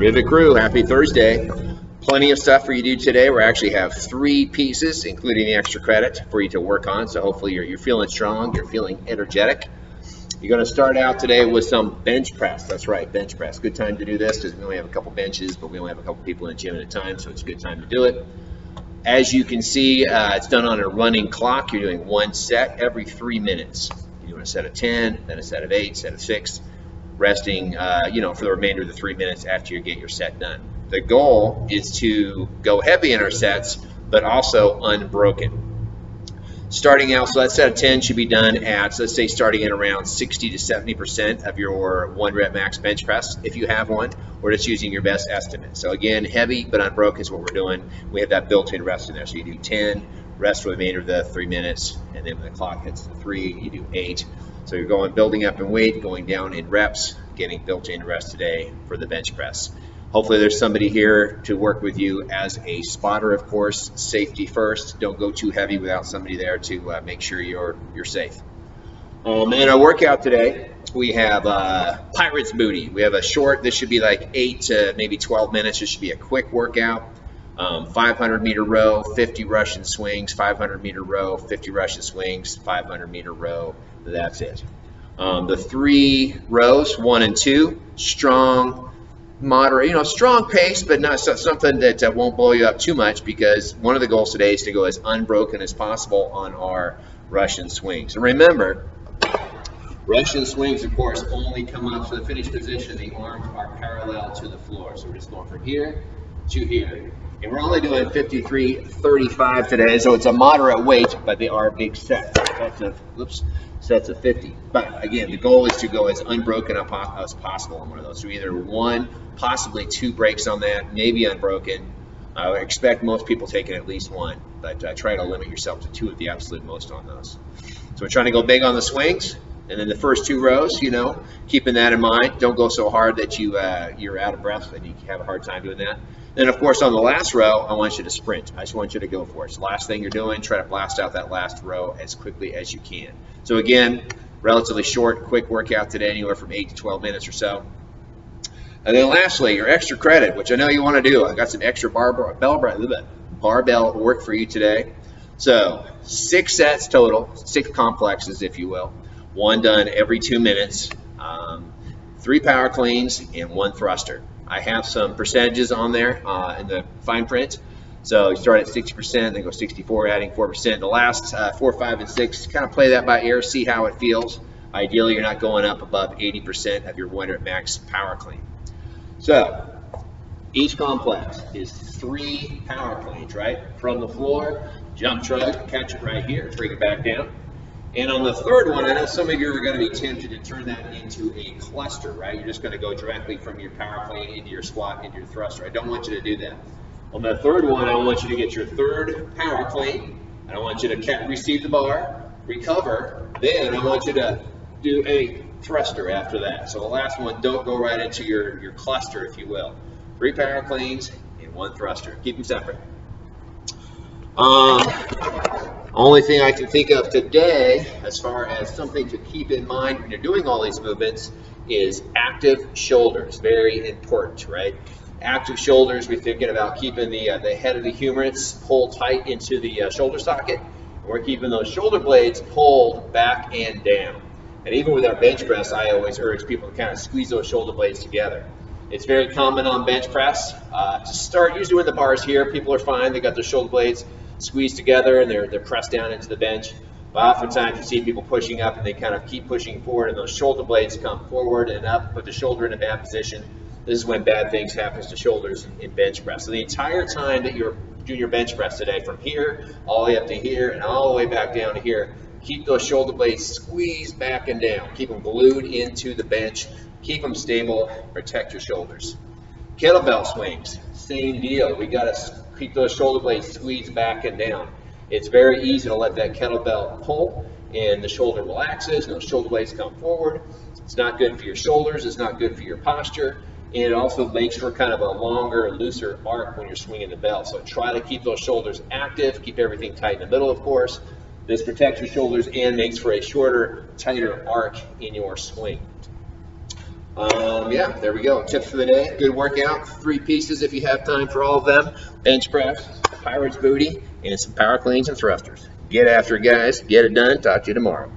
Rivet crew, happy Thursday. Plenty of stuff for you to do today. We actually have 3 pieces, including the extra credit for you to work on. So hopefully you're feeling strong, you're feeling energetic. You're going to start out today with some bench press. That's right, bench press. Good time to do this because we only have a couple benches, but we only have a couple people in the gym at a time, so it's a good time to do it. As you can see, it's done on a running clock. You're doing 1 set every 3 minutes. You're doing a set of 10, then a set of 8, set of 6. Resting, for the remainder of the 3 minutes after you get your set done. The goal is to go heavy in our sets, but also unbroken. Starting out, so that set of 10 should be done at, let's say, starting at around 60 to 70% of your 1 rep max bench press, if you have one, or just using your best estimate. So again, heavy but unbroken is what we're doing. We have that built-in rest in there. So you do 10, rest for the remainder of the 3 minutes, and then when the clock hits the 3, you do 8. So you're building up in weight, going down in reps, getting built-in rest today for the bench press. Hopefully there's somebody here to work with you as a spotter, of course. Safety first. Don't go too heavy without somebody there to make sure you're safe. In our workout today, we have Pirate's Booty. We have a short, this should be like 8 to maybe 12 minutes. This should be a quick workout. 500-meter row, 50 Russian swings, 500-meter row, 50 Russian swings, 500-meter row. That's it. The 3 rows, 1 and 2, strong, moderate, strong pace, but not something that won't blow you up too much, because one of the goals today is to go as unbroken as possible on our Russian swings. And remember, Russian swings, of course, only come up to the finished position. The arms are parallel to the floor. So we're just going from here to here. And we're only doing 53-35 today, so it's a moderate weight, but they are big sets. Sets of 50. But again, the goal is to go as unbroken as possible on one of those. So either 1, possibly 2 breaks on that, maybe unbroken. I would expect most people taking at least 1, but try to limit yourself to 2 at the absolute most on those. So we're trying to go big on the swings, and then the first 2 rows, keeping that in mind. Don't go so hard that you're out of breath and you have a hard time doing that. Then, of course, on the last row, I want you to sprint. I just want you to go for it. It's the last thing you're doing. Try to blast out that last row as quickly as you can. So again, relatively short, quick workout today, anywhere from 8 to 12 minutes or so. And then lastly, your extra credit, which I know you want to do. I got some extra barbell work for you today. So 6 sets total, 6 complexes, if you will. 1 done every 2 minutes, 3 power cleans, and 1 thruster. I have some percentages on there in the fine print. So you start at 60%, then go 64, adding 4%. The last 4, 5, and 6, kind of play that by ear, see how it feels. Ideally, you're not going up above 80% of your 1 rep max power clean. So each complex is 3 power cleans, right? From the floor, jump shrug, catch it right here, bring it back down. And on the third one, I know some of you are going to be tempted to turn that into a cluster, right? You're just going to go directly from your power clean into your squat, into your thruster. I don't want you to do that. On the third one, I want you to get your 3rd power clean. I want you to receive the bar, recover, then I want you to do a thruster after that. So the last one, don't go right into your cluster, if you will. 3 power cleans and 1 thruster. Keep them separate. Only thing I can think of today, as far as something to keep in mind when you're doing all these movements, is active shoulders. Very important, right? Active shoulders, we're thinking about keeping the head of the humerus pulled tight into the shoulder socket. We're keeping those shoulder blades pulled back and down. And even with our bench press, I always urge people to kind of squeeze those shoulder blades together. It's very common on bench press to start usually with the bars here. People are fine. They got their shoulder blades squeezed together and they're pressed down into the bench. But oftentimes you see people pushing up and they kind of keep pushing forward, and those shoulder blades come forward and up, put the shoulder in a bad position. This is when bad things happen to shoulders in bench press. So the entire time that you're doing your bench press today, from here all the way up to here and all the way back down to here, keep those shoulder blades squeezed back and down. Keep them glued into the bench. Keep them stable. Protect your shoulders. Kettlebell swings, same deal. We got to keep those shoulder blades squeezed back and down. It's very easy to let that kettlebell pull and the shoulder relaxes and those shoulder blades come forward. It's not good for your shoulders. It's not good for your posture. And it also makes for kind of a longer, looser arc when you're swinging the bell. So try to keep those shoulders active. Keep everything tight in the middle, of course. This protects your shoulders and makes for a shorter, tighter arc in your swing. Yeah, there we go. Tips for the day. Good workout. 3 pieces if you have time for all of them. Bench press, Pirate's booty, and some power cleans and thrusters. Get after it, guys. Get it done. Talk to you tomorrow.